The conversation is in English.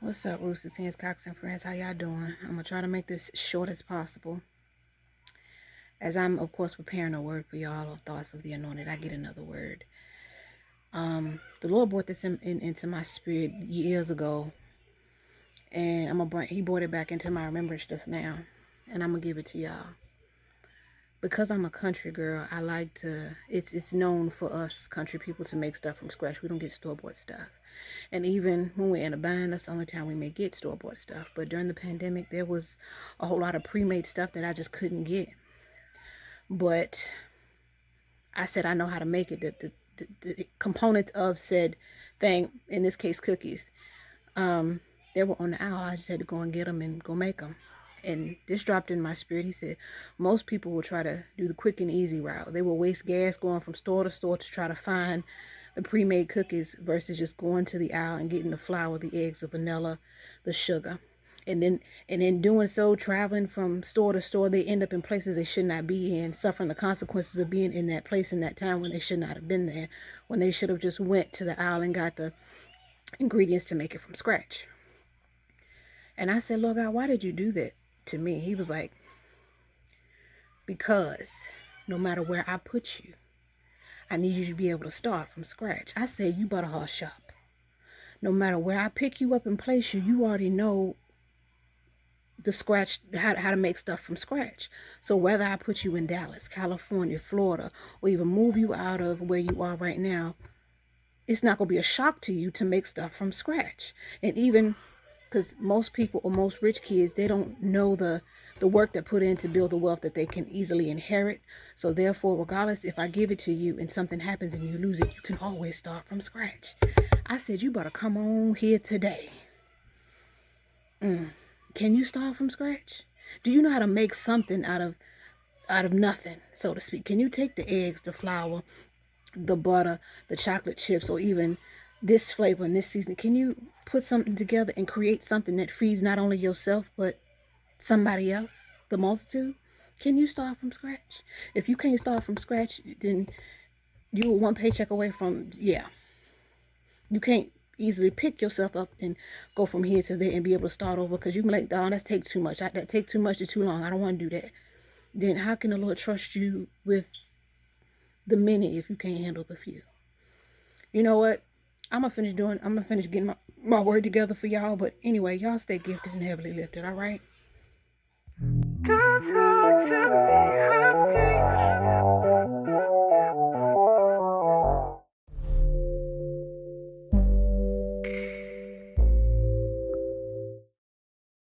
What's up, Roosters, Hens, Cocks, and Friends? How y'all doing? I'm going to try to make this short as possible. As I'm, of course, preparing a word for y'all, of thoughts of the anointed, I get another word. The Lord brought this into my spirit years ago, and He brought it back into my remembrance just now, and I'm going to give it to y'all. Because I'm a country girl, I like to, it's known for us country people to make stuff from scratch. We don't get store-bought stuff. And even when we're in a bind, that's the only time we may get store-bought stuff. But during the pandemic, there was a whole lot of pre-made stuff that I just couldn't get. But I said I know how to make it. The components of said thing, in this case cookies, they were on the aisle. I just had to go and get them and go make them. And this dropped in my spirit. He said, most people will try to do the quick and easy route. They will waste gas going from store to store to try to find the pre-made cookies versus just going to the aisle and getting the flour, the eggs, the vanilla, the sugar. And then doing so, traveling from store to store, they end up in places they should not be in, suffering the consequences of being in that place in that time when they should not have been there, when they should have just went to the aisle and got the ingredients to make it from scratch. And I said, Lord God, why did you do that to me? He was like, because no matter where I put you, I need you to be able to start from scratch. I said, you better hush up. No matter where I pick you up and place you, you already know the scratch, how to make stuff from scratch. So whether I put you in Dallas, California, Florida, or even move you out of where you are right now, it's not going to be a shock to you to make stuff from scratch. And even because most people or most rich kids, they don't know the work that put in to build the wealth that they can easily inherit. So therefore, regardless if I give it to you and something happens and you lose it, you can always start from scratch. I said, you better come on here today. Can you start from scratch? Do you know how to make something out of nothing, so to speak? Can you take the eggs, the flour, the butter, the chocolate chips, or even this flavor and this seasoning? Can you put something together and create something that feeds not only yourself, but somebody else, the multitude? Can you start from scratch? If you can't start from scratch, then you're one paycheck away from, you can't easily pick yourself up and go from here to there and be able to start over, because you can be like, oh, that takes too much. That take too much or too long. I don't want to do that. Then how can the Lord trust you with the many if you can't handle the few? You know what? I'm gonna finish getting my word together for y'all. But anyway, y'all stay gifted and heavily lifted, all right? Don't talk to me.